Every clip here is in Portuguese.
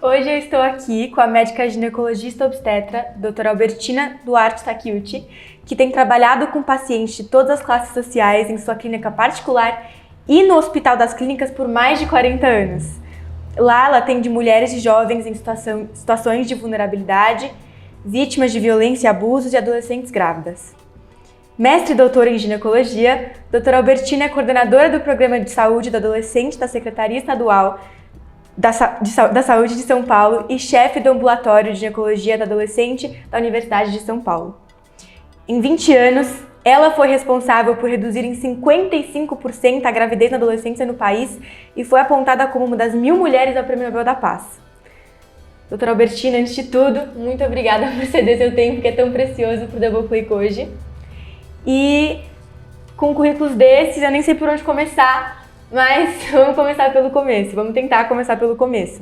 Hoje eu estou aqui com a médica ginecologista obstetra, doutora Albertina Duarte Takeuchi, que tem trabalhado com pacientes de todas as classes sociais em sua clínica particular e no Hospital das Clínicas por mais de 40 anos. Lá ela atende mulheres e jovens em situações de vulnerabilidade, vítimas de violência e abusos e adolescentes grávidas. Mestre e doutora em ginecologia, doutora Albertina é coordenadora do Programa de Saúde do Adolescente da Secretaria Estadual da Saúde de São Paulo e chefe do Ambulatório de Ginecologia do Adolescente da Universidade de São Paulo. Em 20 anos, ela foi responsável por reduzir em 55% a gravidez na adolescência no país e foi apontada como uma das 1000 mulheres ao Prêmio Nobel da Paz. Doutora Albertina, antes de tudo, muito obrigada por ceder seu tempo, que é tão precioso para o Double Click hoje. E com currículos desses, eu nem sei por onde começar, mas vamos começar pelo começo, vamos tentar começar pelo começo.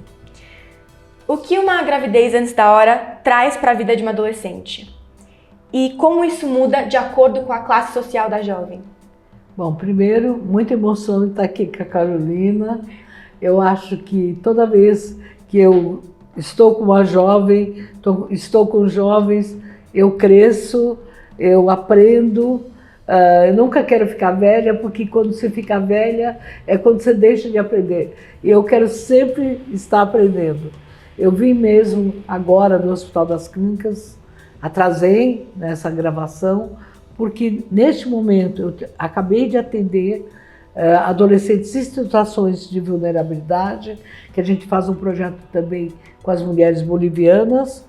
O que uma gravidez antes da hora traz para a vida de uma adolescente? E como isso muda de acordo com a classe social da jovem? Bom, primeiro, muita emoção de estar aqui com a Carolina. Eu acho que toda vez que eu estou com uma jovem, estou com jovens, eu cresço, eu aprendo. Eu nunca quero ficar velha, porque quando você fica velha é quando você deixa de aprender. E eu quero sempre estar aprendendo. Eu vim mesmo agora do Hospital das Clínicas, atrasei nessa gravação, porque neste momento eu acabei de atender adolescentes em situações de vulnerabilidade, que a gente faz um projeto também com as mulheres bolivianas,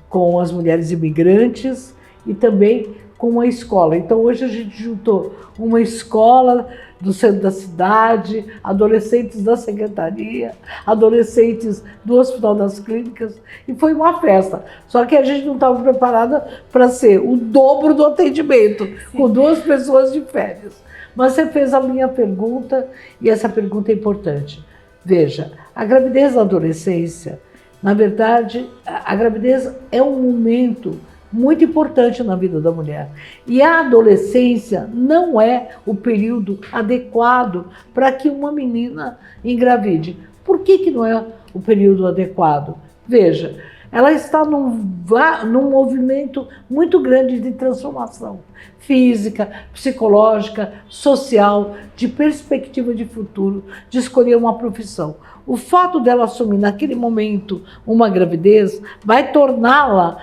com as mulheres imigrantes e também com uma escola. Então hoje a gente juntou uma escola do centro da cidade, adolescentes da secretaria, adolescentes do Hospital das Clínicas, e foi uma festa. Só que a gente não estava preparada para ser o dobro do atendimento, com 2 pessoas de férias. Mas você fez a minha pergunta, e essa pergunta é importante. Veja, a gravidez da adolescência, na verdade, a gravidez é um momento muito importante na vida da mulher. E a adolescência não é o período adequado para que uma menina engravide. Por que não é o período adequado? Veja, ela está num movimento muito grande de transformação física, psicológica, social, de perspectiva de futuro, de escolher uma profissão. O fato dela assumir naquele momento uma gravidez vai torná-la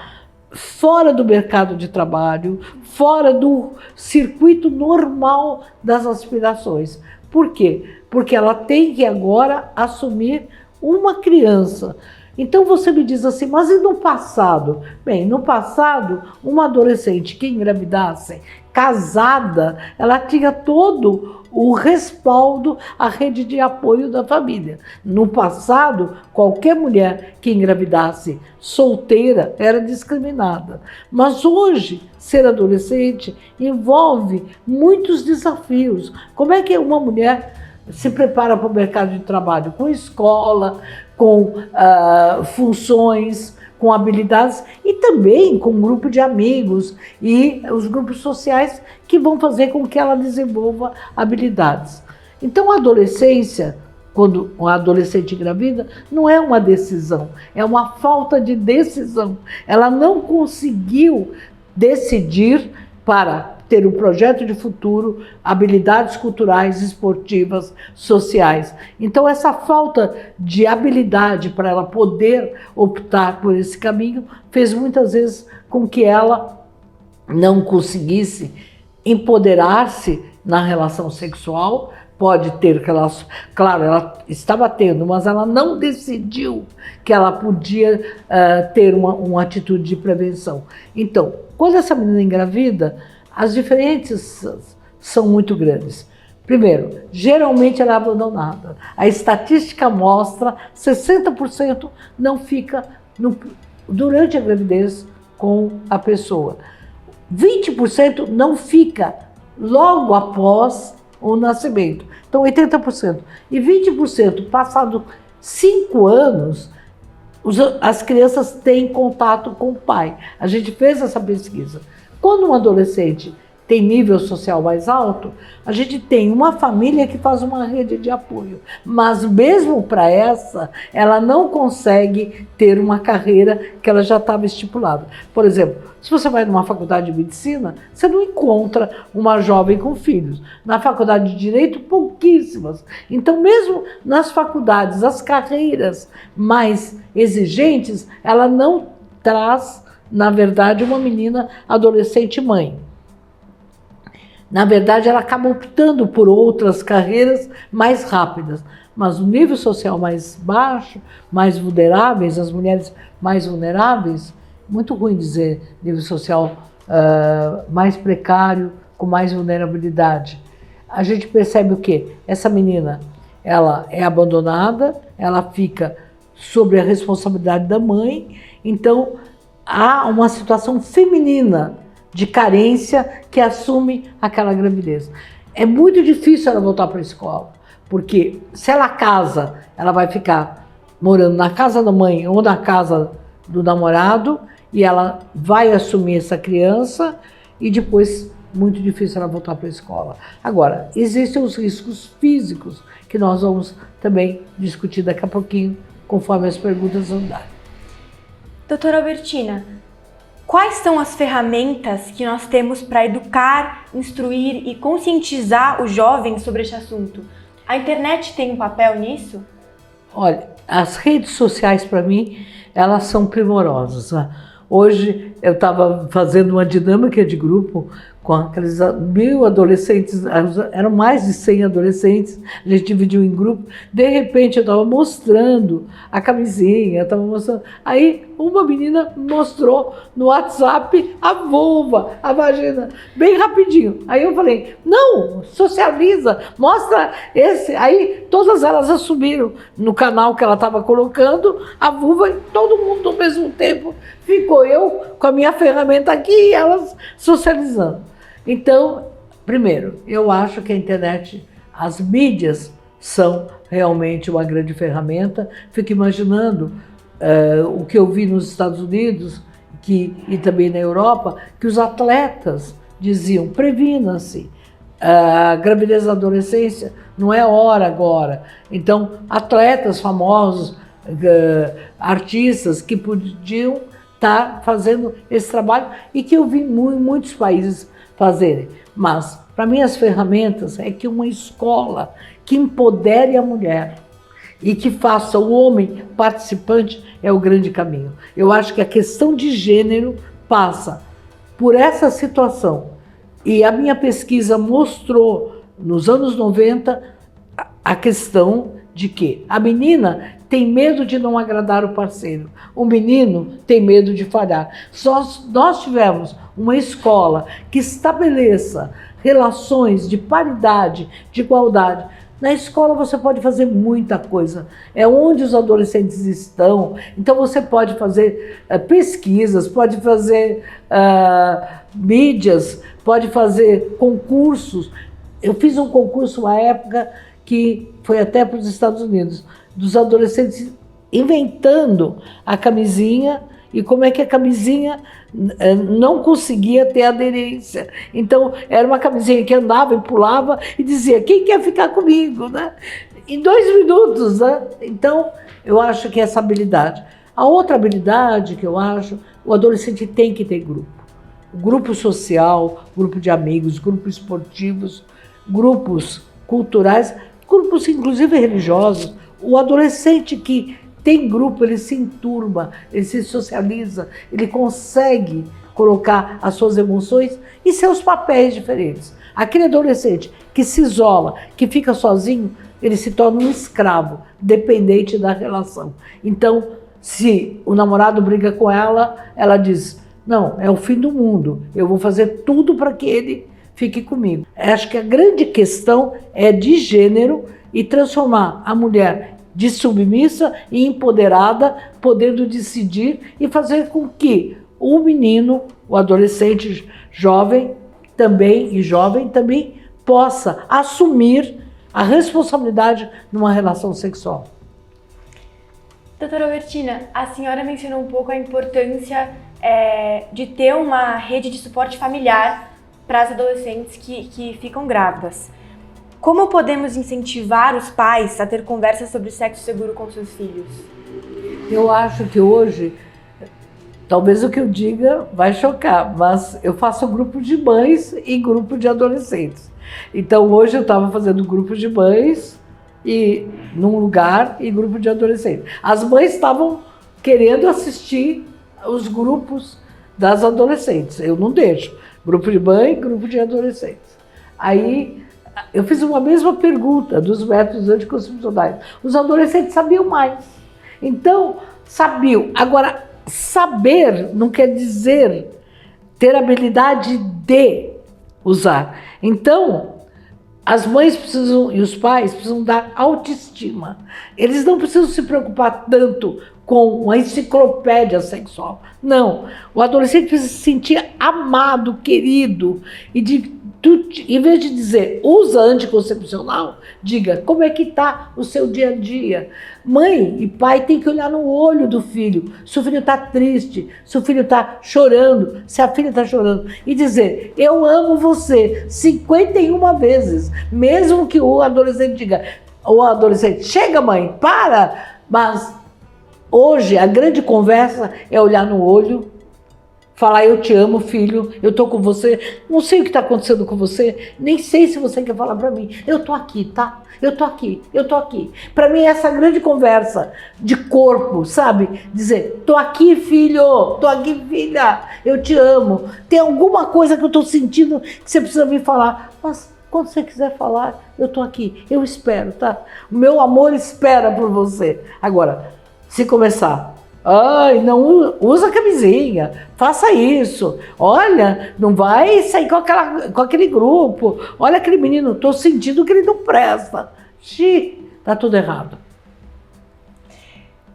fora do mercado de trabalho, fora do circuito normal das aspirações. Por quê? Porque ela tem que agora assumir uma criança. Então você me diz assim, mas e no passado? Bem, no passado, uma adolescente que engravidasse, casada, ela tinha todo o respaldo, a rede de apoio da família. No passado, qualquer mulher que engravidasse solteira era discriminada. Mas hoje, ser adolescente envolve muitos desafios. Como é que uma mulher se prepara para o mercado de trabalho? Com escola, com funções, com habilidades e também com um grupo de amigos e os grupos sociais que vão fazer com que ela desenvolva habilidades. Então a adolescência, quando um adolescente engravida, não é uma decisão, é uma falta de decisão. Ela não conseguiu decidir para ter um projeto de futuro, habilidades culturais, esportivas, sociais. Então essa falta de habilidade para ela poder optar por esse caminho fez muitas vezes com que ela não conseguisse empoderar-se na relação sexual. Pode ter relação, claro, ela estava tendo, mas ela não decidiu que ela podia ter uma atitude de prevenção. Então, quando essa menina engravida, as diferenças são muito grandes. Primeiro, geralmente ela é abandonada. A estatística mostra que 60% não fica durante a gravidez com a pessoa. 20% não fica logo após o nascimento. Então, 80%. E 20%, passado 5 anos, as crianças têm contato com o pai. A gente fez essa pesquisa. Quando um adolescente tem nível social mais alto, a gente tem uma família que faz uma rede de apoio. Mas mesmo para essa, ela não consegue ter uma carreira que ela já estava estipulada. Por exemplo, se você vai numa faculdade de medicina, você não encontra uma jovem com filhos. Na faculdade de direito, pouquíssimas. Então, mesmo nas faculdades, as carreiras mais exigentes, ela não traz, na verdade, uma menina adolescente mãe. Na verdade, ela acaba optando por outras carreiras mais rápidas. Mas o nível social mais baixo, mais vulneráveis, as mulheres mais vulneráveis, muito ruim dizer nível social mais precário, com mais vulnerabilidade. A gente percebe o quê? Essa menina, ela é abandonada, ela fica sob a responsabilidade da mãe, então há uma situação feminina de carência que assume aquela gravidez. É muito difícil ela voltar para a escola, porque se ela casa, ela vai ficar morando na casa da mãe ou na casa do namorado e ela vai assumir essa criança e depois muito difícil ela voltar para a escola. Agora, existem os riscos físicos que nós vamos também discutir daqui a pouquinho, conforme as perguntas andarem. Doutora Albertina, quais são as ferramentas que nós temos para educar, instruir e conscientizar os jovens sobre este assunto? A internet tem um papel nisso? Olha, as redes sociais, para mim, elas são primorosas, né? Hoje eu estava fazendo uma dinâmica de grupo com aqueles 1000 adolescentes, eram mais de 100 adolescentes, a gente dividiu em grupo. De repente eu estava mostrando a camisinha, estava mostrando. Aí uma menina mostrou no WhatsApp a vulva, a vagina, bem rapidinho. Aí eu falei, não, socializa, mostra esse. Aí todas elas assumiram no canal que ela estava colocando a vulva e todo mundo ao mesmo tempo. Ficou eu com a minha ferramenta aqui e elas socializando. Então, primeiro, eu acho que a internet, as mídias são realmente uma grande ferramenta. Fico imaginando o que eu vi nos Estados Unidos e também na Europa, que os atletas diziam, previna-se, a gravidez da adolescência não é hora agora. Então, atletas famosos, artistas que podiam estar fazendo esse trabalho e que eu vi em muitos países fazerem. Mas, para mim, as ferramentas é que uma escola que empodere a mulher e que faça o homem participante é o grande caminho. Eu acho que a questão de gênero passa por essa situação. E a minha pesquisa mostrou, nos anos 90, a questão de que a menina tem medo de não agradar o parceiro, o menino tem medo de falhar. Só nós tivemos uma escola que estabeleça relações de paridade, de igualdade. Na escola você pode fazer muita coisa, é onde os adolescentes estão, então você pode fazer pesquisas, pode fazer mídias, pode fazer concursos. Eu fiz um concurso uma época que foi até para os Estados Unidos, dos adolescentes inventando a camisinha e como é que a camisinha não conseguia ter aderência. Então, era uma camisinha que andava e pulava e dizia, quem quer ficar comigo? Né? Em 2 minutos. Né? Então, eu acho que essa habilidade. A outra habilidade que eu acho, o adolescente tem que ter grupo. Grupo social, grupo de amigos, grupos esportivos, grupos culturais, grupos inclusive religiosos. O adolescente que tem grupo, ele se enturma, ele se socializa, ele consegue colocar as suas emoções e seus papéis diferentes. Aquele adolescente que se isola, que fica sozinho, ele se torna um escravo, dependente da relação. Então, se o namorado briga com ela, ela diz, não, é o fim do mundo, eu vou fazer tudo para que ele fique comigo. Acho que a grande questão é de gênero e transformar a mulher de submissa e empoderada, podendo decidir e fazer com que o menino, o adolescente jovem também possa assumir a responsabilidade numa relação sexual. Doutora Albertina, a senhora mencionou um pouco a importância de ter uma rede de suporte familiar para as adolescentes que ficam grávidas. Como podemos incentivar os pais a ter conversas sobre sexo seguro com seus filhos? Eu acho que hoje, talvez o que eu diga vai chocar, mas eu faço grupo de mães e grupo de adolescentes. Então hoje eu estava fazendo grupo de mães e num lugar e grupo de adolescentes. As mães estavam querendo assistir os grupos das adolescentes. Eu não deixo. Grupo de mãe, grupo de adolescentes. Aí eu fiz uma mesma pergunta dos métodos anticoncepcionais. Os adolescentes sabiam mais. Então, sabiam. Agora, saber não quer dizer ter habilidade de usar. Então, as mães precisam e os pais precisam dar autoestima. Eles não precisam se preocupar tanto com uma enciclopédia sexual. Não. O adolescente precisa se sentir amado, querido. E em vez de dizer, usa anticoncepcional, diga, como é que está o seu dia a dia? Mãe e pai têm que olhar no olho do filho. Se o filho está triste, se o filho está chorando, se a filha está chorando. E dizer, eu amo você 51 vezes. Mesmo que o adolescente diga, o adolescente, chega mãe, para. Mas hoje a grande conversa é olhar no olho, falar, eu te amo, filho, eu tô com você, não sei o que está acontecendo com você, nem sei se você quer falar para mim. Eu tô aqui, tá? Eu tô aqui, eu tô aqui. Para mim, essa grande conversa de corpo, sabe? Dizer, tô aqui, filho, tô aqui, filha, eu te amo. Tem alguma coisa que eu tô sentindo que você precisa me falar, mas quando você quiser falar, eu tô aqui, eu espero, tá? O meu amor espera por você. Agora, se começar, ai, não usa camisinha, faça isso. Olha, não vai sair com aquele grupo. Olha aquele menino, tô sentindo que ele não presta. Tá tudo errado.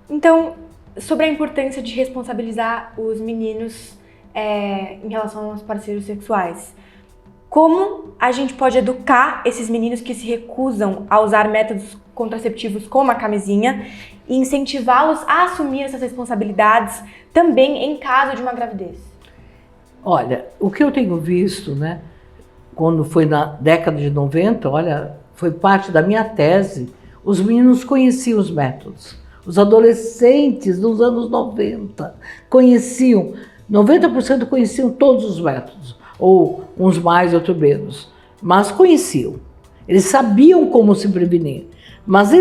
Então, sobre a importância de responsabilizar os meninos em relação aos parceiros sexuais, como a gente pode educar esses meninos que se recusam a usar métodos contraceptivos como a camisinha e incentivá-los a assumir essas responsabilidades também em caso de uma gravidez? Olha, o que eu tenho visto, né, quando foi na década de 90, olha, foi parte da minha tese, os meninos conheciam os métodos. Os adolescentes dos anos 90 conheciam, 90% conheciam todos os métodos, ou uns mais, outros menos, mas conheciam. Eles sabiam como se prevenir. Mas e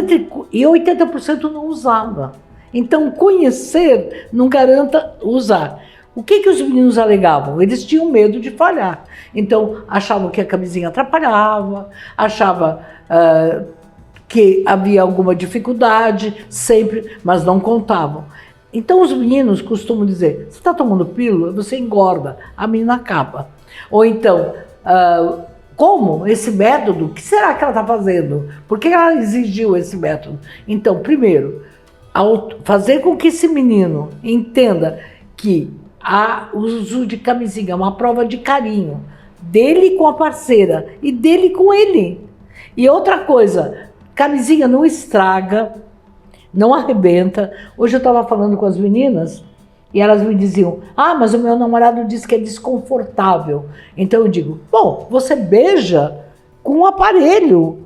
80% não usava. Então, conhecer não garanta usar. O que os meninos alegavam? Eles tinham medo de falhar. Então, achavam que a camisinha atrapalhava, achavam que havia alguma dificuldade, sempre, mas não contavam. Então, os meninos costumam dizer, você está tomando pílula, você engorda, a menina acaba. Ou então, como esse método, o que será que ela está fazendo? Por que ela exigiu esse método? Então, primeiro, fazer com que esse menino entenda que o uso de camisinha é uma prova de carinho dele com a parceira e dele com ele. E outra coisa, camisinha não estraga, não arrebenta. Hoje eu estava falando com as meninas e elas me diziam, mas o meu namorado disse que é desconfortável. Então eu digo, bom, você beija com um aparelho.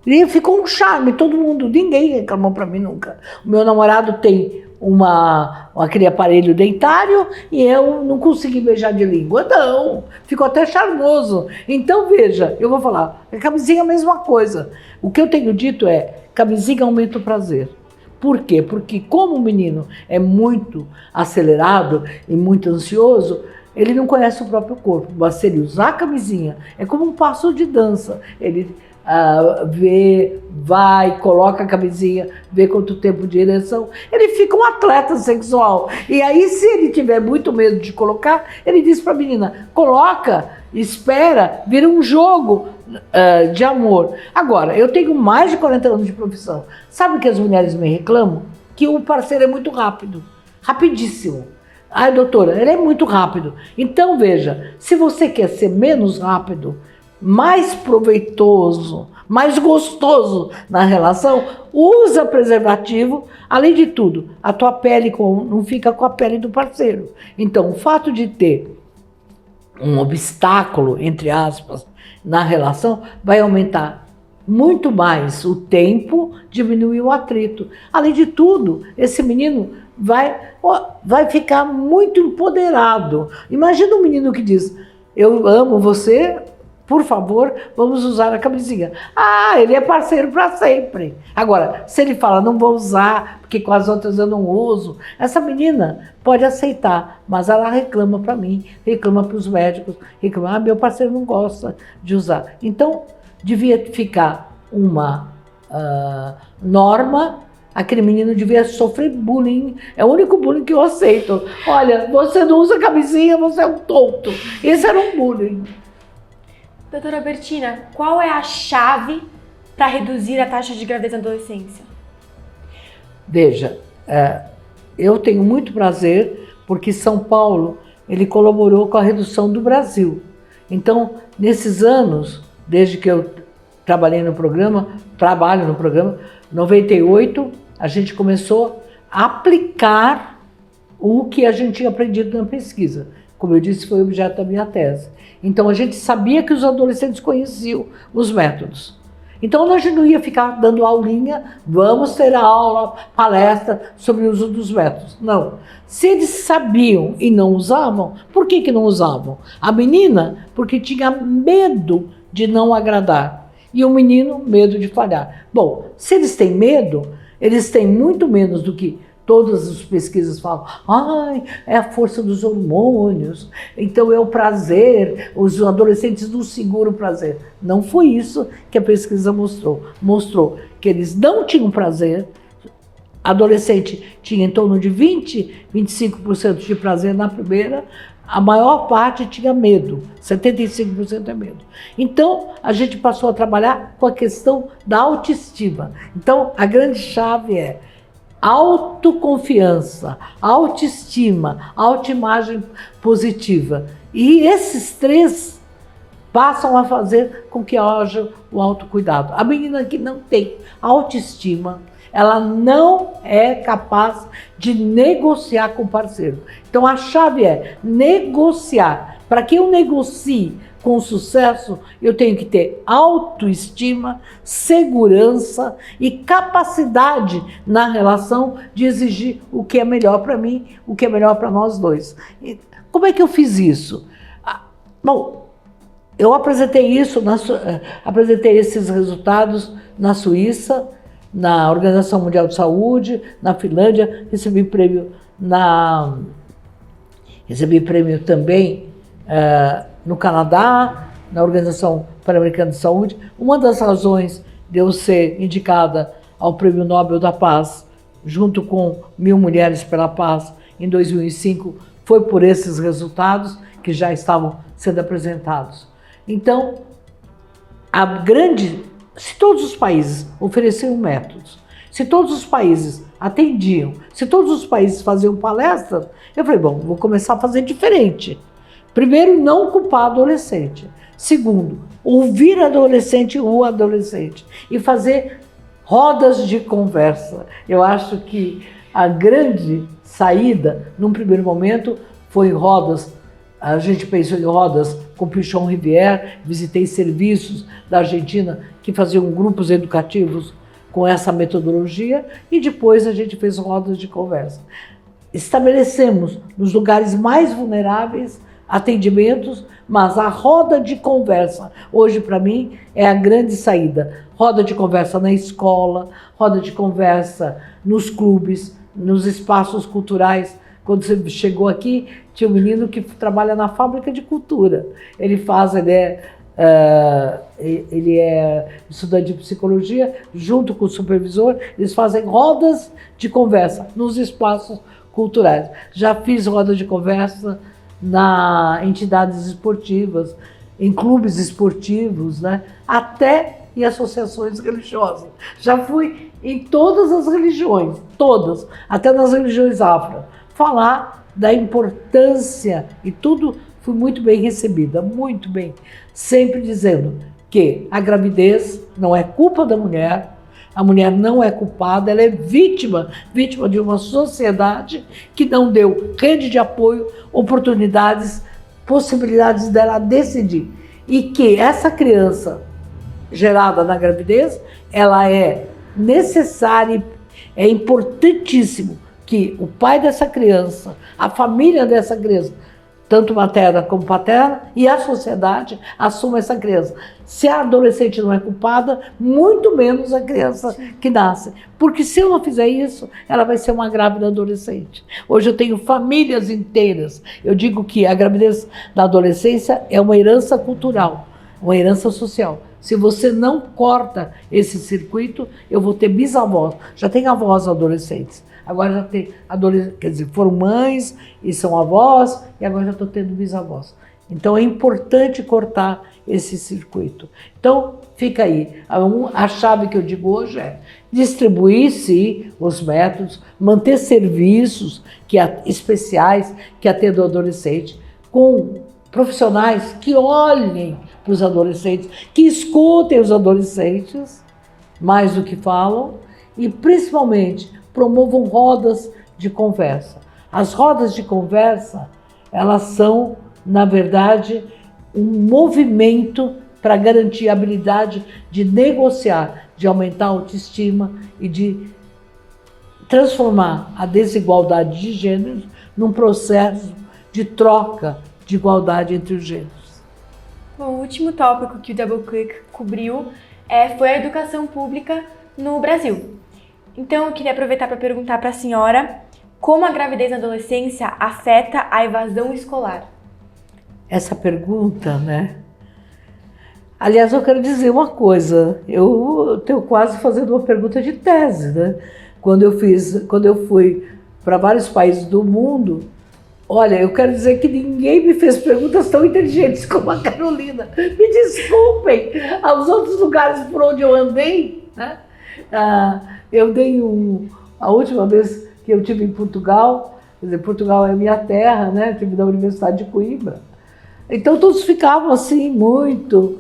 E ficou um charme, todo mundo, ninguém reclamou para mim nunca. O meu namorado tem aquele aparelho dentário e eu não consegui beijar de língua. Não, ficou até charmoso. Então veja, eu vou falar, a camisinha é a mesma coisa. O que eu tenho dito é, camisinha aumenta o prazer. Por quê? Porque como o menino é muito acelerado e muito ansioso, ele não conhece o próprio corpo. Mas se ele usar a camisinha, é como um passo de dança. Ele vê, vai, coloca a camisinha, vê quanto tempo de ereção, ele fica um atleta sexual. E aí, se ele tiver muito medo de colocar, ele diz para a menina, coloca, espera, vira um jogo de amor. Agora, eu tenho mais de 40 anos de profissão. Sabe o que as mulheres me reclamam? Que o parceiro é muito rápido, rapidíssimo. Ai, doutora, ele é muito rápido. Então, veja, se você quer ser menos rápido, mais proveitoso, mais gostoso na relação, usa preservativo. Além de tudo, a tua pele não fica com a pele do parceiro. Então, o fato de ter um obstáculo, entre aspas, na relação, vai aumentar muito mais o tempo, diminuir o atrito. Além de tudo, esse menino vai ficar muito empoderado. Imagina um menino que diz, eu amo você, por favor, vamos usar a camisinha. Ah, ele é parceiro para sempre. Agora, se ele fala, não vou usar, porque com as outras eu não uso, essa menina pode aceitar, mas ela reclama para mim, reclama para os médicos, reclama, meu parceiro não gosta de usar. Então, devia ficar uma norma, aquele menino devia sofrer bullying, é o único bullying que eu aceito. Olha, você não usa camisinha, você é um tonto. Esse era um bullying. Doutora Bertina, qual é a chave para reduzir a taxa de gravidez na adolescência? Veja, eu tenho muito prazer porque São Paulo ele colaborou com a redução do Brasil. Então, nesses anos, desde que eu trabalho no programa, 98, a gente começou a aplicar o que a gente tinha aprendido na pesquisa. Como eu disse, foi objeto da minha tese. Então, a gente sabia que os adolescentes conheciam os métodos. Então, a gente não ia ficar dando aulinha, vamos ter aula, palestra sobre o uso dos métodos. Não. Se eles sabiam e não usavam, por que não usavam? A menina, porque tinha medo de não agradar. E o menino, medo de falhar. Bom, se eles têm medo, eles têm muito menos do que todas as pesquisas falam, ai, é a força dos hormônios, então é o prazer, os adolescentes não seguram o prazer. Não foi isso que a pesquisa mostrou. Mostrou que eles não tinham prazer, adolescente tinha em torno de 25% de prazer na primeira, a maior parte tinha medo, 75% é medo. Então, a gente passou a trabalhar com a questão da autoestima. Então, a grande chave é autoconfiança, autoestima, autoimagem positiva. E esses três passam a fazer com que haja o autocuidado. A menina que não tem autoestima, ela não é capaz de negociar com o parceiro. Então a chave é negociar. Para que eu negocie com sucesso, eu tenho que ter autoestima, segurança e capacidade na relação de exigir o que é melhor para mim, o que é melhor para nós dois. E como é que eu fiz isso? Bom, eu apresentei apresentei esses resultados na Suíça, na Organização Mundial de Saúde, na Finlândia, recebi prêmio também no Canadá, na Organização Pan-Americana de Saúde. Uma das razões de eu ser indicada ao Prêmio Nobel da Paz, junto com 1000 Mulheres pela Paz, em 2005, foi por esses resultados que já estavam sendo apresentados. Então, se todos os países ofereciam métodos, se todos os países atendiam, se todos os países faziam palestras, eu falei, bom, vou começar a fazer diferente. Primeiro, não culpar adolescente. Segundo, ouvir o adolescente e fazer rodas de conversa. Eu acho que a grande saída, num primeiro momento, foi rodas. A gente pensou em rodas com Pichon Rivière, visitei serviços da Argentina que faziam grupos educativos com essa metodologia e depois a gente fez rodas de conversa. Estabelecemos nos lugares mais vulneráveis atendimentos, mas a roda de conversa, hoje para mim, é a grande saída. Roda de conversa na escola, roda de conversa nos clubes, nos espaços culturais. Quando você chegou aqui, tinha um menino que trabalha na fábrica de cultura. Ele é estudante de psicologia, junto com o supervisor, eles fazem rodas de conversa nos espaços culturais. Já fiz roda de conversa em entidades esportivas, em clubes esportivos, né? Até em associações religiosas. Já fui em todas as religiões, todas, até nas religiões afro, falar da importância e tudo. Fui muito bem recebida, muito bem, sempre dizendo que a gravidez não é culpa da mulher, a mulher não é culpada, ela é vítima de uma sociedade que não deu rede de apoio, oportunidades possibilidades dela decidir. E que essa criança gerada na gravidez, ela é necessária, é importantíssimo que o pai dessa criança, a família dessa criança, tanto materna como paterna, e a sociedade assuma essa criança. Se a adolescente não é culpada, muito menos a criança que nasce. Porque se eu não fizer isso, ela vai ser uma grávida adolescente. Hoje eu tenho famílias inteiras. Eu digo que a gravidez da adolescência é uma herança cultural, uma herança social. Se você não corta esse circuito, eu vou ter bisavós. Já tem avós adolescentes. Agora já tem adolescentes, quer dizer, foram mães e são avós, e agora já estou tendo bisavós. Então é importante cortar esse circuito. Então fica aí. A chave que eu digo hoje é distribuir-se os métodos, manter serviços especiais que atendam o adolescente, com profissionais que olhem para os adolescentes, que escutem os adolescentes mais do que falam e principalmente promovam rodas de conversa. As rodas de conversa, elas são, na verdade, um movimento para garantir a habilidade de negociar, de aumentar a autoestima e de transformar a desigualdade de gêneros num processo de troca de igualdade entre os gêneros. Bom, o último tópico que o Double Click cobriu foi a educação pública no Brasil. Então, eu queria aproveitar para perguntar para a senhora como a gravidez na adolescência afeta a evasão escolar. Essa pergunta, né? Aliás, eu quero dizer uma coisa. Eu estou quase fazendo uma pergunta de tese, né? Quando eu fui para vários países do mundo, olha, eu quero dizer que ninguém me fez perguntas tão inteligentes como a Carolina. Me desculpem, aos outros lugares por onde eu andei, né? Eu dei a última vez que eu estive em Portugal, quer dizer, Portugal é minha terra, né? Eu estive na Universidade de Coimbra. Então todos ficavam assim, muito,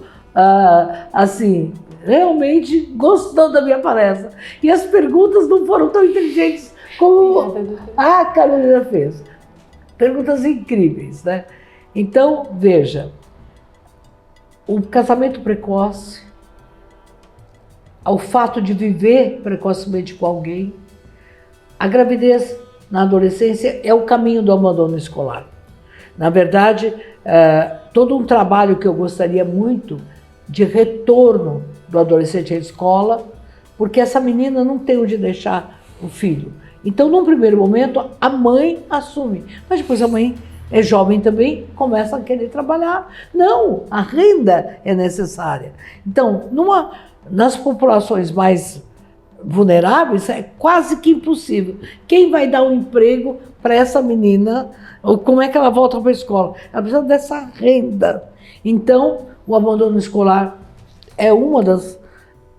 assim, realmente gostando da minha palestra. E as perguntas não foram tão inteligentes como a Carolina fez. Perguntas incríveis, né? Então, veja, o casamento precoce, ao fato de viver precocemente com alguém, a gravidez na adolescência é o caminho do abandono escolar. Na verdade, todo um trabalho que eu gostaria muito de retorno do adolescente à escola, porque essa menina não tem onde deixar o filho. Então, num primeiro momento, a mãe assume, mas depois a mãe é jovem também, começa a querer trabalhar. Não, a renda é necessária. Então, nas populações mais vulneráveis, é quase que impossível. Quem vai dar um emprego para essa menina? Ou como é que ela volta para a escola? Ela precisa dessa renda. Então, o abandono escolar é uma das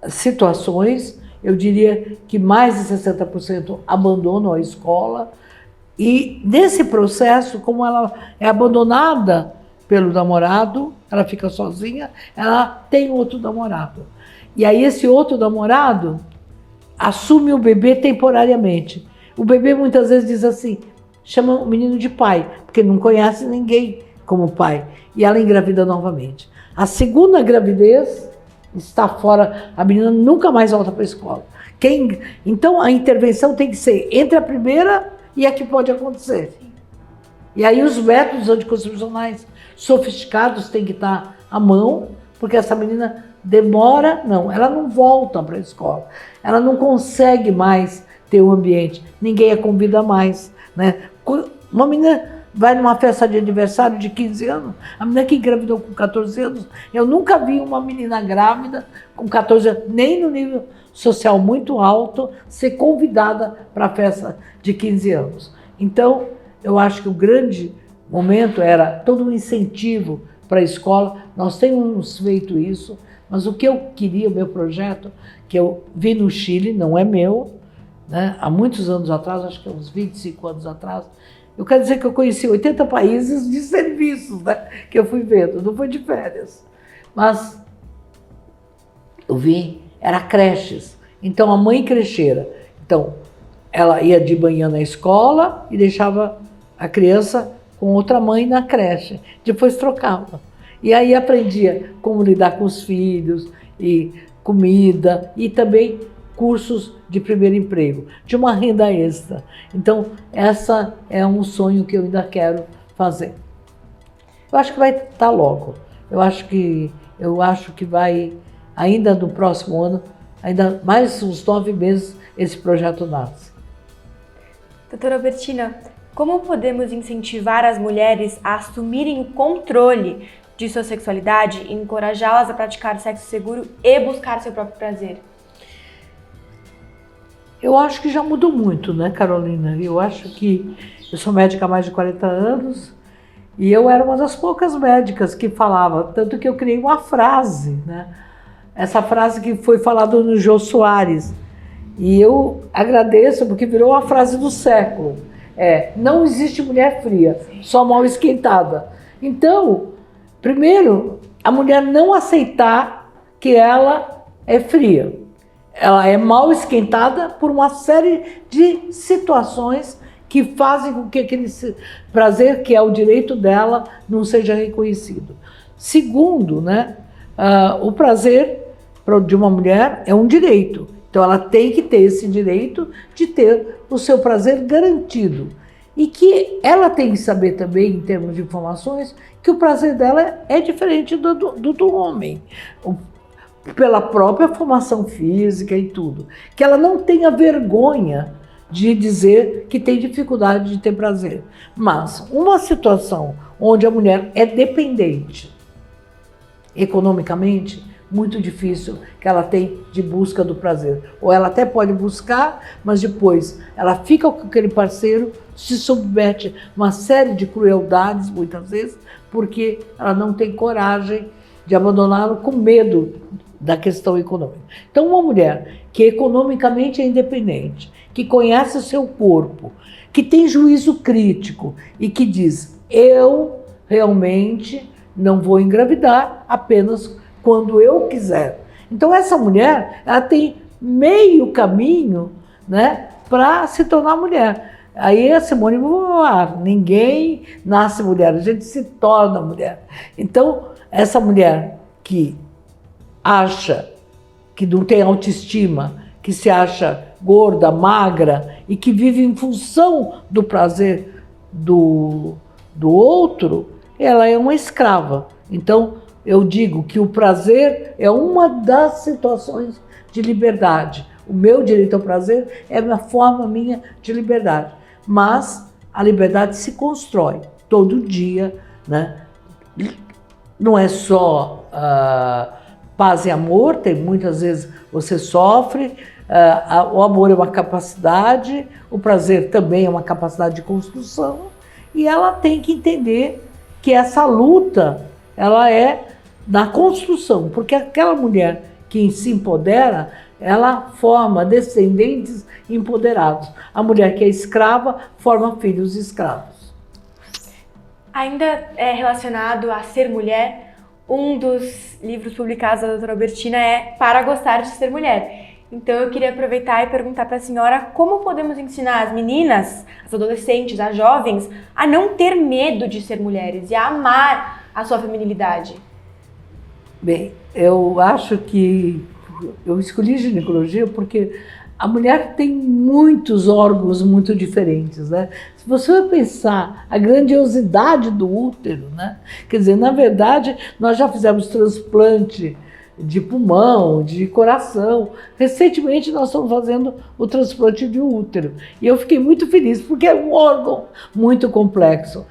situações. Eu diria que mais de 60% abandonam a escola. E nesse processo, como ela é abandonada pelo namorado, ela fica sozinha, ela tem outro namorado. E aí esse outro namorado assume o bebê temporariamente. O bebê muitas vezes diz assim, chama o menino de pai, porque não conhece ninguém como pai. E ela engravida novamente. A segunda gravidez está fora, a menina nunca mais volta para a escola. Então a intervenção tem que ser entre a primeira e a que pode acontecer. E aí os métodos anticoncepcionais sofisticados têm que estar à mão, porque essa menina demora, ela não volta para a escola. Ela não consegue mais ter um ambiente, ninguém a convida mais, né? Uma menina vai numa festa de aniversário de 15 anos, a menina que engravidou com 14 anos, eu nunca vi uma menina grávida com 14 anos, nem no nível social muito alto, ser convidada para a festa de 15 anos. Então, eu acho que o grande momento era todo um incentivo para a escola. Nós temos feito isso, mas o que eu queria, o meu projeto, que eu vi no Chile, não é meu, né? Há muitos anos atrás, acho que uns 25 anos atrás, eu quero dizer que eu conheci 80 países de serviços, né? Que eu fui vendo, não foi de férias. Mas eu vi, era creches. Então a mãe crecheira. Então ela ia de manhã na escola e deixava a criança com outra mãe na creche. Depois trocava. E aí aprendia como lidar com os filhos, e comida, e também cursos de primeiro emprego, de uma renda extra. Então, essa é um sonho que eu ainda quero fazer. Eu acho que vai estar logo. Eu acho que vai, ainda no próximo ano, ainda mais uns 9 meses, esse projeto nasce. Doutora Albertina, como podemos incentivar as mulheres a assumirem o controle de sua sexualidade e encorajá-las a praticar sexo seguro e buscar seu próprio prazer? Eu acho que já mudou muito, né, Carolina? Eu acho que eu sou médica há mais de 40 anos e eu era uma das poucas médicas que falava, tanto que eu criei uma frase, né? Essa frase que foi falada no Jô Soares. E eu agradeço porque virou a frase do século. Não existe mulher fria, só mal esquentada. Então, primeiro, a mulher não aceitar que ela é fria. Ela é mal esquentada por uma série de situações que fazem com que aquele prazer, que é o direito dela, não seja reconhecido. Segundo, né, o prazer de uma mulher é um direito. Então ela tem que ter esse direito de ter o seu prazer garantido. E que ela tem que saber também, em termos de informações, que o prazer dela é diferente do homem. Pela própria formação física e tudo. Que ela não tenha vergonha de dizer que tem dificuldade de ter prazer. Mas uma situação onde a mulher é dependente economicamente, muito difícil que ela tem de busca do prazer. Ou ela até pode buscar, mas depois ela fica com aquele parceiro, se submete a uma série de crueldades, muitas vezes, porque ela não tem coragem de abandoná-lo com medo da questão econômica. Então, uma mulher que economicamente é independente, que conhece o seu corpo, que tem juízo crítico e que diz, eu realmente não vou engravidar apenas quando eu quiser. Então, essa mulher, ela tem meio caminho, né, para se tornar mulher. Aí a Simone de Beauvoir, ninguém nasce mulher, a gente se torna mulher. Então, essa mulher que acha que não tem autoestima, que se acha gorda, magra e que vive em função do prazer do outro, ela é uma escrava. Então, eu digo que o prazer é uma das situações de liberdade. O meu direito ao prazer é uma forma minha de liberdade. Mas a liberdade se constrói todo dia, né? Não é só paz e amor, tem muitas vezes você sofre, o amor é uma capacidade, o prazer também é uma capacidade de construção, e ela tem que entender que essa luta, ela é na construção, porque aquela mulher que se empodera, ela forma descendentes empoderados. A mulher que é escrava forma filhos escravos. Ainda é relacionado a ser mulher, um dos livros publicados da doutora Albertina é Para Gostar de Ser Mulher. Então eu queria aproveitar e perguntar para a senhora como podemos ensinar as meninas, as adolescentes, as jovens, a não ter medo de ser mulheres e a amar a sua feminilidade. Bem, eu acho que eu escolhi ginecologia porque a mulher tem muitos órgãos muito diferentes, né? Se você vai pensar a grandiosidade do útero, né? Quer dizer, na verdade, nós já fizemos transplante de pulmão, de coração. Recentemente nós estamos fazendo o transplante de útero. E eu fiquei muito feliz porque é um órgão muito complexo.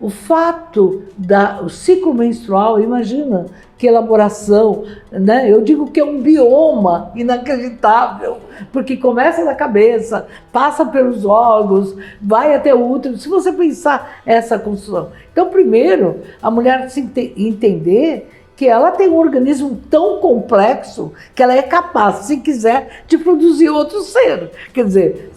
O fato do ciclo menstrual, imagina que elaboração, né? Eu digo que é um bioma inacreditável, porque começa da cabeça, passa pelos órgãos, vai até o útero, se você pensar essa construção. Então, primeiro, a mulher se entender que ela tem um organismo tão complexo que ela é capaz, se quiser, de produzir outro ser. Quer dizer,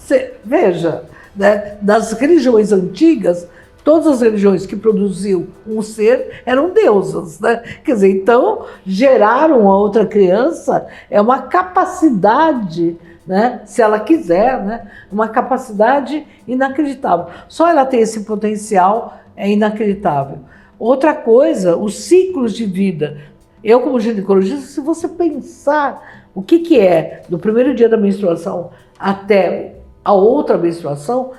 veja, né? Das religiões antigas, todas as religiões que produziam um ser eram deusas, né? Quer dizer, então, gerar uma outra criança é uma capacidade né? Se ela quiser, né? Uma capacidade inacreditável. Só ela tem esse potencial, é inacreditável. Outra coisa, os ciclos de vida. Eu, como ginecologista, se você pensar o que é do primeiro dia da menstruação até a outra menstruação,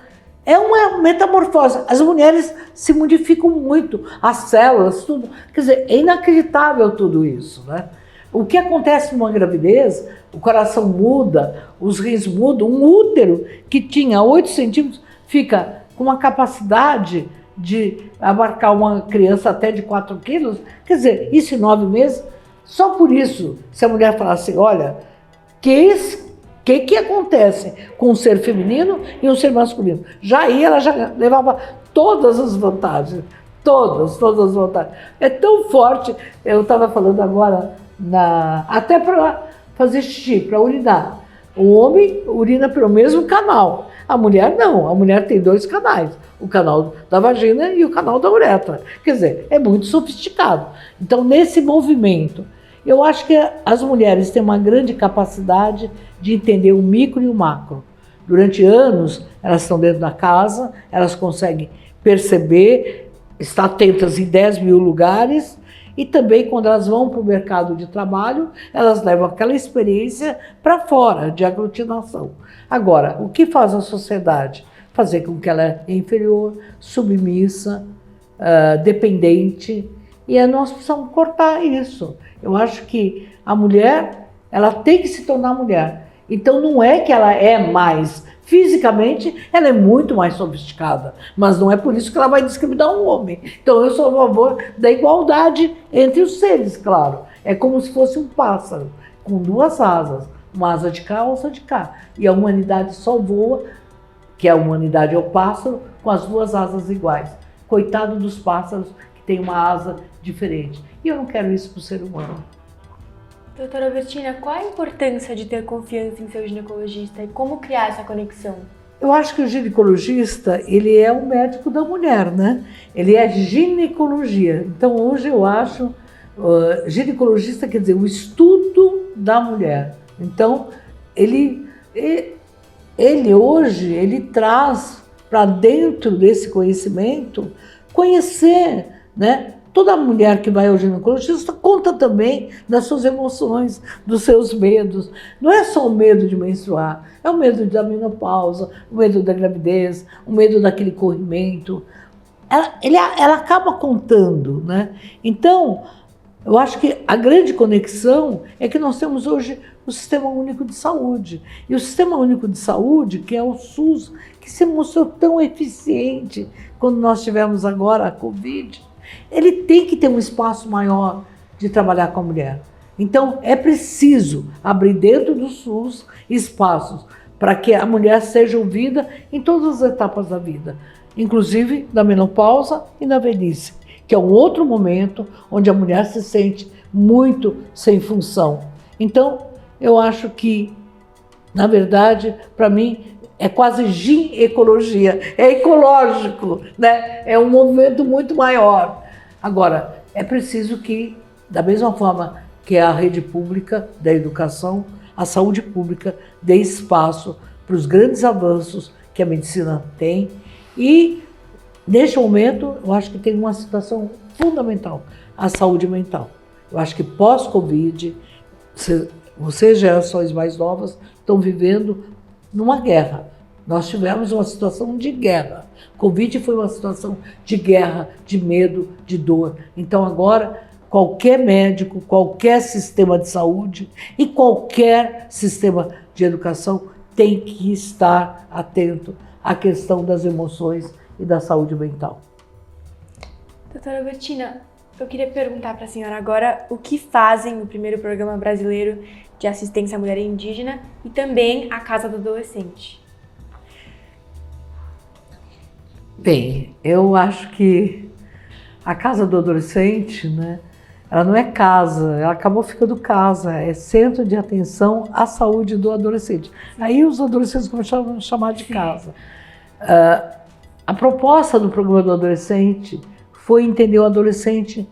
é uma metamorfose. As mulheres se modificam muito, as células, tudo. Quer dizer, é inacreditável tudo isso, né? O que acontece numa gravidez, o coração muda, os rins mudam, um útero que tinha 8 centímetros fica com uma capacidade de abarcar uma criança até de 4 quilos. Quer dizer, isso em 9 meses, só por isso, se a mulher falar assim, olha, que acontece com um ser feminino e um ser masculino? Já aí ela já levava todas as vantagens, todas as vantagens. É tão forte, eu estava falando agora, até para fazer xixi, para urinar. O homem urina pelo mesmo canal, a mulher não, a mulher tem 2 canais, o canal da vagina e o canal da uretra. Quer dizer, é muito sofisticado. Então, nesse movimento, eu acho que as mulheres têm uma grande capacidade de entender o micro e o macro. Durante anos, elas estão dentro da casa, elas conseguem perceber, estar atentas em 10 mil lugares, e também quando elas vão para o mercado de trabalho, elas levam aquela experiência para fora, de aglutinação. Agora, o que faz a sociedade? Fazer com que ela é inferior, submissa, dependente, e nós precisamos cortar isso. Eu acho que a mulher, ela tem que se tornar mulher. Então não é que ela é mais, fisicamente ela é muito mais sofisticada, mas não é por isso que ela vai discriminar um homem. Então eu sou a favor da igualdade entre os seres, claro. É como se fosse um pássaro com 2 asas, uma asa de cá, uma asa de cá. E a humanidade só voa, que a humanidade é o pássaro, com as 2 asas iguais. Coitado dos pássaros que tem uma asa diferente. E eu não quero isso para o ser humano. Doutora Albertina, qual a importância de ter confiança em seu ginecologista e como criar essa conexão? Eu acho que o ginecologista, ele é o médico da mulher, né? Ele é ginecologia. Então hoje eu acho, ginecologista quer dizer o estudo da mulher. Então ele hoje, ele traz para dentro desse conhecimento, conhecer, né? Toda mulher que vai ao ginecologista conta também das suas emoções, dos seus medos. Não é só o medo de menstruar, é o medo da menopausa, o medo da gravidez, o medo daquele corrimento. Ela acaba contando, né? Então, eu acho que a grande conexão é que nós temos hoje o Sistema Único de Saúde. E o Sistema Único de Saúde, que é o SUS, que se mostrou tão eficiente quando nós tivemos agora a Covid, ele tem que ter um espaço maior de trabalhar com a mulher. Então, é preciso abrir dentro do SUS espaços para que a mulher seja ouvida em todas as etapas da vida, inclusive na menopausa e na velhice, que é um outro momento onde a mulher se sente muito sem função. Então, eu acho que, na verdade, para mim, é quase ginecologia, é ecológico, né? É um movimento muito maior. Agora, é preciso que, da mesma forma que a rede pública da educação, a saúde pública dê espaço para os grandes avanços que a medicina tem. E, neste momento, eu acho que tem uma situação fundamental, a saúde mental. Eu acho que pós-Covid, vocês, gerações mais novas, estão vivendo numa guerra. Nós tivemos uma situação de guerra. Covid foi uma situação de guerra, de medo, de dor. Então agora, qualquer médico, qualquer sistema de saúde e qualquer sistema de educação tem que estar atento à questão das emoções e da saúde mental. Doutora Albertina, eu queria perguntar para a senhora agora o que fazem o primeiro programa brasileiro de assistência à mulher indígena e também a Casa do Adolescente. Bem, eu acho que a Casa do Adolescente, né, ela não é casa, ela acabou ficando casa, é Centro de Atenção à Saúde do Adolescente. Aí os adolescentes começaram a chamar de casa. A proposta do programa do adolescente foi entender o adolescente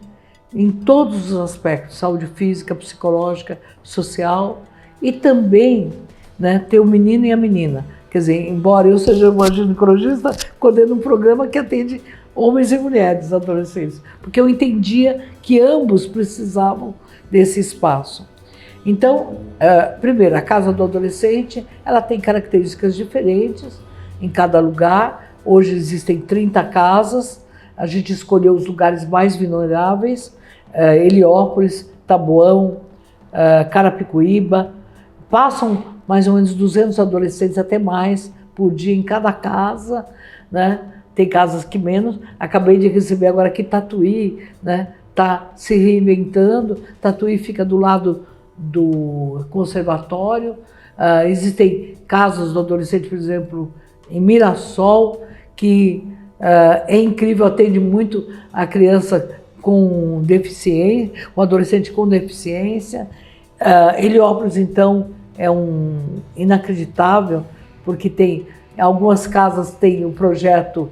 em todos os aspectos, saúde física, psicológica, social, e também né, ter o menino e a menina. Quer dizer, embora eu seja uma ginecologista, coordeno um programa que atende homens e mulheres adolescentes, porque eu entendia que ambos precisavam desse espaço. Então, primeiro, a casa do adolescente, ela tem características diferentes em cada lugar. Hoje existem 30 casas, a gente escolheu os lugares mais vulneráveis, Heliópolis, Taboão, Carapicuíba. Passam mais ou menos 200 adolescentes, até mais, por dia em cada casa, né? Tem casas que menos. Acabei de receber agora aqui Tatuí, né? Está se reinventando. Tatuí fica do lado do conservatório. Existem casas do adolescente, por exemplo, em Mirassol, que é incrível, atende muito a criança com deficiência, o adolescente com deficiência. Heliópolis, então, é inacreditável, porque tem algumas casas têm um projeto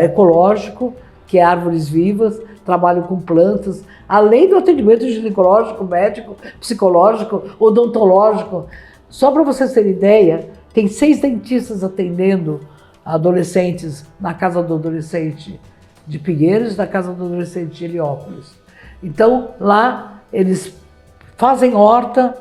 ecológico, que é Árvores Vivas, trabalham com plantas, além do atendimento ginecológico, médico, psicológico, odontológico. Só para vocês terem ideia, tem 6 dentistas atendendo adolescentes na Casa do Adolescente de Pinheiros e na Casa do Adolescente de Heliópolis. Então, lá eles fazem horta,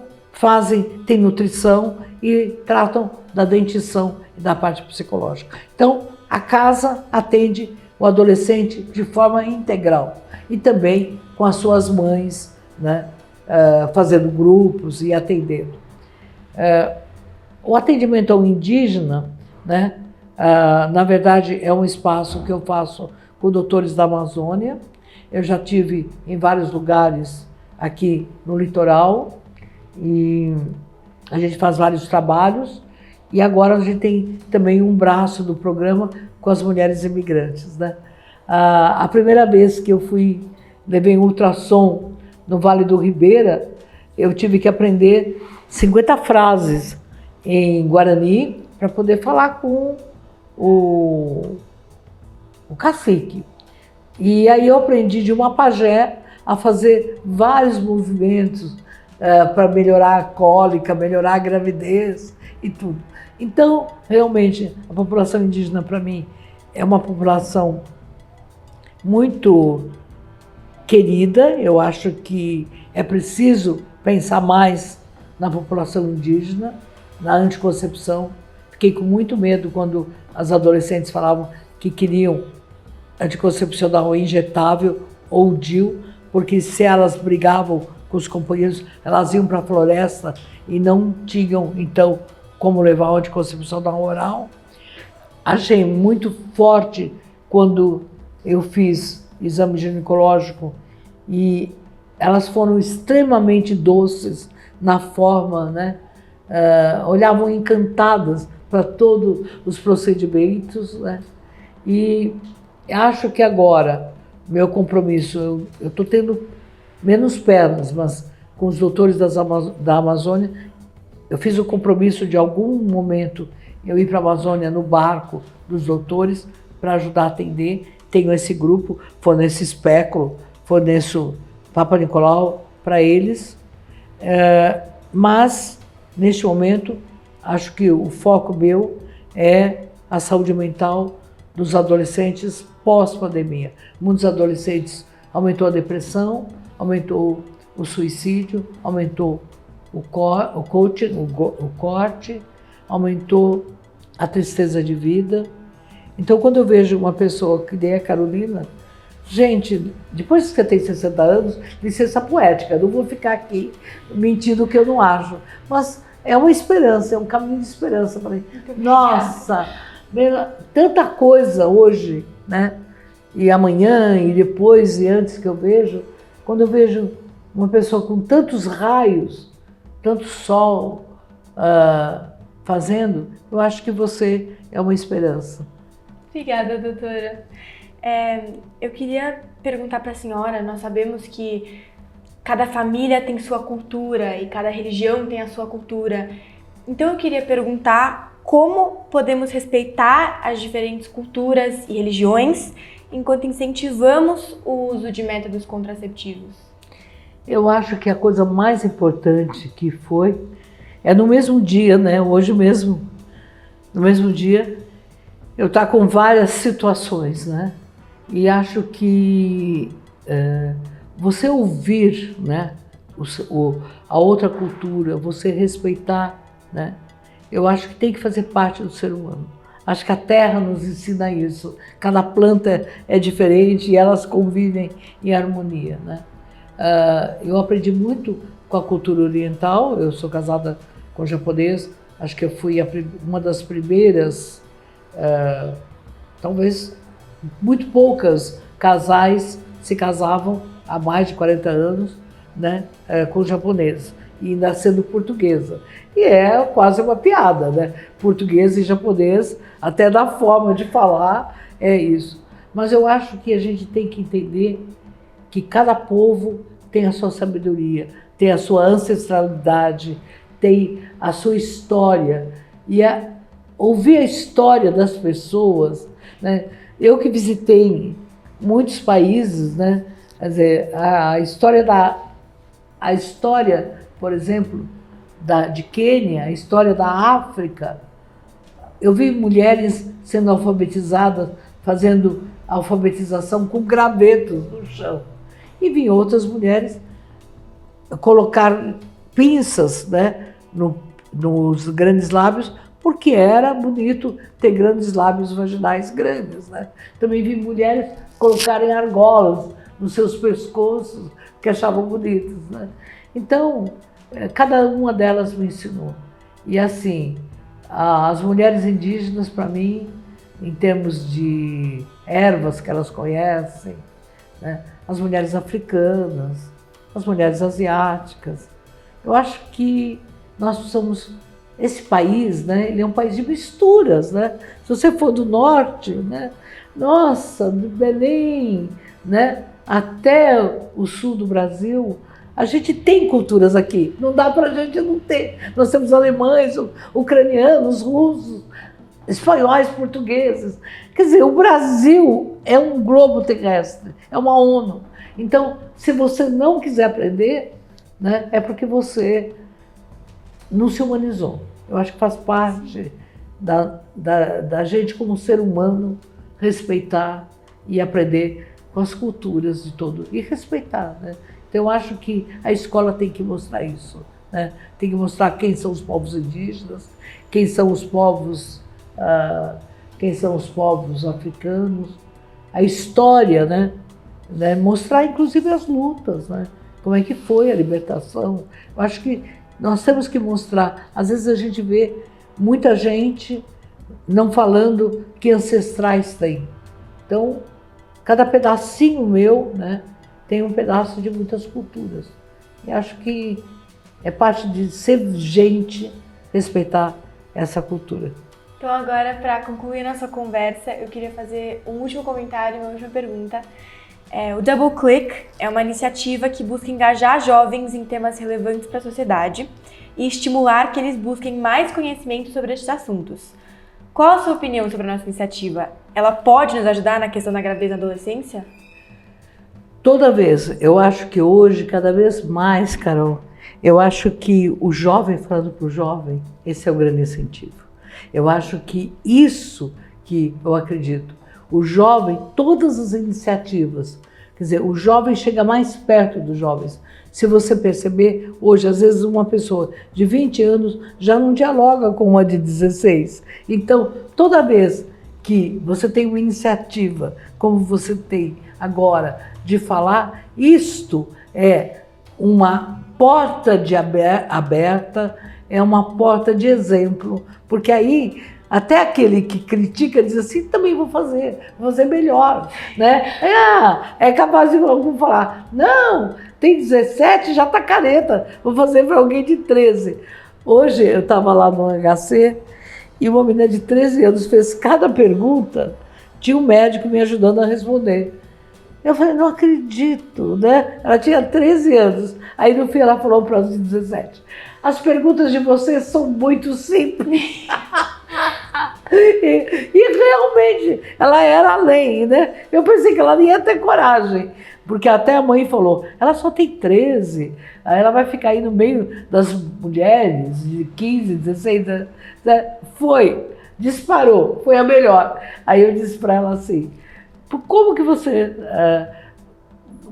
tem nutrição e tratam da dentição e da parte psicológica. Então, a casa atende o adolescente de forma integral e também com as suas mães, né, fazendo grupos e atendendo. O atendimento ao indígena, né, na verdade, é um espaço que eu faço com doutores da Amazônia. Eu já tive em vários lugares aqui no litoral e a gente faz vários trabalhos. E agora a gente tem também um braço do programa com as mulheres imigrantes, né? A primeira vez que eu levei um ultrassom no Vale do Ribeira, eu tive que aprender 50 frases em Guarani para poder falar com o cacique. E aí eu aprendi de uma pajé a fazer vários movimentos para melhorar a cólica, melhorar a gravidez e tudo. Então, realmente, a população indígena, para mim, é uma população muito querida. Eu acho que é preciso pensar mais na população indígena, na anticoncepção. Fiquei com muito medo quando as adolescentes falavam que queriam anticoncepcional injetável ou DIU, porque se elas brigavam com os companheiros, elas iam para a floresta e não tinham, então, como levar o anticoncepcional oral. Achei muito forte quando eu fiz exame ginecológico e elas foram extremamente doces na forma, né? Olhavam encantadas para todos os procedimentos, né? E acho que agora, meu compromisso, eu estou tendo menos pernas, mas com os doutores da Amazônia, eu fiz o compromisso de algum momento eu ir para a Amazônia no barco dos doutores para ajudar a atender. Tenho esse grupo, forneço espéculo, forneço Papa Nicolau para eles, mas neste momento acho que o foco meu é a saúde mental dos adolescentes pós-pandemia. Muitos adolescentes aumentou a depressão, aumentou o suicídio, aumentou o corte, aumentou a tristeza de vida. Então, quando eu vejo uma pessoa que nem a Carolina, gente, depois que você tem 60 anos, licença poética, não vou ficar aqui mentindo que eu não acho, mas é uma esperança, é um caminho de esperança para mim. Nossa, tanta coisa hoje, né? E amanhã, e depois, e antes que eu vejo, quando eu vejo uma pessoa com tantos raios, tanto sol fazendo, eu acho que você é uma esperança. Obrigada, doutora. Eu queria perguntar para a senhora, nós sabemos que cada família tem sua cultura e cada religião tem a sua cultura. Então eu queria perguntar como podemos respeitar as diferentes culturas e religiões enquanto incentivamos o uso de métodos contraceptivos. Eu acho que a coisa mais importante que foi é no mesmo dia, né? Hoje mesmo, no mesmo dia, eu estou com várias situações, né? E acho que você ouvir, né, a outra cultura, você respeitar, né? Eu acho que tem que fazer parte do ser humano. Acho que a terra nos ensina isso. Cada planta é diferente e elas convivem em harmonia, né? Eu aprendi muito com a cultura oriental. Eu sou casada com japonês. Acho que eu fui uma das primeiras, talvez muito poucas casais se casavam há mais de 40 anos, né, com japonês. E ainda sendo portuguesa. E é quase uma piada, né? Português e japonês, até da forma de falar, é isso. Mas eu acho que a gente tem que entender que cada povo tem a sua sabedoria, tem a sua ancestralidade, tem a sua história. E ouvir a história das pessoas, né? Eu que visitei muitos países, né? Quer dizer, a história, por exemplo, de Quênia, a história da África. Eu vi mulheres sendo alfabetizadas, fazendo alfabetização com gravetos no chão. E vi outras mulheres colocar pinças, né, nos grandes lábios, porque era bonito ter grandes lábios vaginais grandes, né? Também vi mulheres colocarem argolas nos seus pescoços, que achavam bonitos, né? Então, cada uma delas me ensinou. E assim, as mulheres indígenas, para mim, em termos de ervas que elas conhecem, né? As mulheres africanas, as mulheres asiáticas, eu acho que nós somos... Esse país, né, ele é um país de misturas, né? Se você for do norte, né, nossa, do Belém, né, até o sul do Brasil, a gente tem culturas aqui, não dá para a gente não ter. Nós temos alemães, ucranianos, russos, espanhóis, portugueses. Quer dizer, o Brasil é um globo terrestre, é uma ONU. Então, se você não quiser aprender, né, é porque você não se humanizou. Eu acho que faz parte da gente como ser humano respeitar e aprender com as culturas de todo, e respeitar, né? Então eu acho que a escola tem que mostrar isso, né? Tem que mostrar quem são os povos indígenas, quem são os povos africanos, a história, né? Mostrar inclusive as lutas, né? Como é que foi a libertação. Eu acho que nós temos que mostrar. Às vezes a gente vê muita gente não falando que ancestrais tem. Então, cada pedacinho meu, né, tem um pedaço de muitas culturas. E acho que é parte de ser gente, respeitar essa cultura. Então agora, para concluir nossa conversa, eu queria fazer um último comentário, uma última pergunta. O Double Click é uma iniciativa que busca engajar jovens em temas relevantes para a sociedade e estimular que eles busquem mais conhecimento sobre estes assuntos. Qual a sua opinião sobre a nossa iniciativa? Ela pode nos ajudar na questão da gravidez na adolescência? Toda vez. Eu acho que hoje, cada vez mais, Carol, eu acho que o jovem falando para o jovem, esse é o grande incentivo. Eu acho que isso que eu acredito, o jovem, todas as iniciativas, quer dizer, o jovem chega mais perto dos jovens. Se você perceber, hoje, às vezes uma pessoa de 20 anos já não dialoga com uma de 16. Então, toda vez que você tem uma iniciativa, como você tem agora, de falar, isto é uma porta aberta, é uma porta de exemplo, porque aí até aquele que critica diz assim, também vou fazer melhor, né? É capaz de algum falar, não, tem 17, já está careta, vou fazer para alguém de 13. Hoje eu estava lá no HC e uma menina de 13 anos fez cada pergunta, tinha um médico me ajudando a responder. Eu falei, não acredito, né? Ela tinha 13 anos, aí no fim ela falou para os de 17, as perguntas de vocês são muito simples. E realmente ela era além, né? Eu pensei que ela não ia ter coragem, Porque até a mãe falou, ela só tem 13, aí ela vai ficar aí no meio das mulheres de 15, 16 anos. Foi, disparou, foi a melhor. Aí eu disse para ela assim, como que você...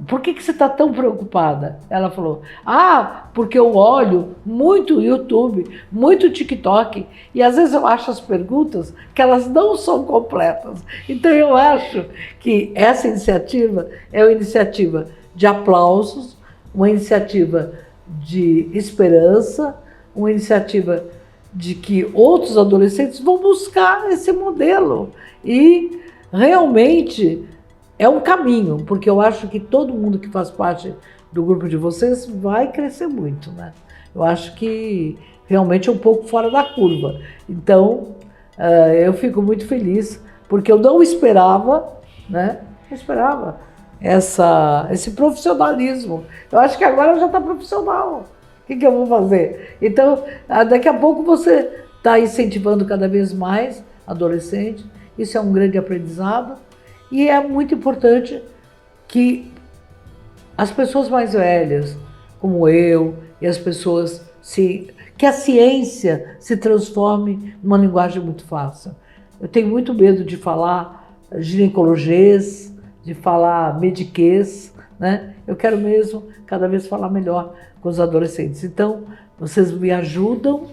por que você está tão preocupada? Ela falou, porque eu olho muito YouTube, muito TikTok, e às vezes eu acho as perguntas que elas não são completas. Então eu acho que essa iniciativa é uma iniciativa de aplausos, uma iniciativa de esperança, uma iniciativa de que outros adolescentes vão buscar esse modelo. E realmente... é um caminho, porque eu acho que todo mundo que faz parte do grupo de vocês vai crescer muito, né? Eu acho que realmente é um pouco fora da curva. Então, eu fico muito feliz, porque eu não esperava, né? Não esperava esse profissionalismo. Eu acho que agora já está profissional. O que eu vou fazer? Então, daqui a pouco você está incentivando cada vez mais adolescentes. Isso é um grande aprendizado. E é muito importante que as pessoas mais velhas, como eu, e as pessoas, que a ciência se transforme numa linguagem muito fácil. Eu tenho muito medo de falar ginecologias, de falar mediquês, né? Eu quero mesmo cada vez falar melhor com os adolescentes. Então, vocês me ajudam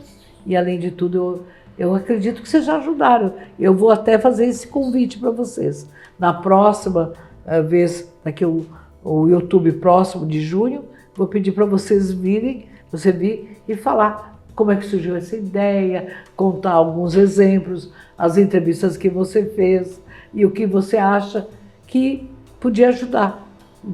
e, além de tudo, eu acredito que vocês já ajudaram. Eu vou até fazer esse convite para vocês. Na próxima vez, daqui o YouTube próximo de junho, vou pedir para vocês vir e falar como é que surgiu essa ideia, contar alguns exemplos, as entrevistas que você fez e o que você acha que podia ajudar.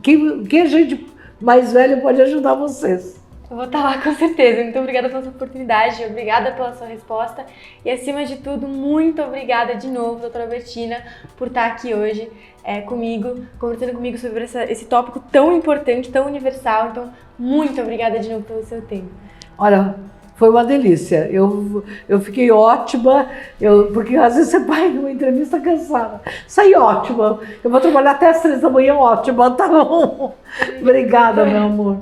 Que a gente mais velho pode ajudar vocês. Eu vou estar lá com certeza. Muito obrigada pela sua oportunidade, obrigada pela sua resposta e, acima de tudo, muito obrigada de novo, doutora Albertina, por estar aqui hoje comigo, conversando comigo sobre esse tópico tão importante, tão universal. Então, muito obrigada de novo pelo seu tempo. Olha, foi uma delícia. Eu fiquei ótima, porque às vezes você vai numa entrevista cansada. Saí ótima. Eu vou trabalhar até às 3 da manhã, ótima, tá bom? Obrigada, meu amor.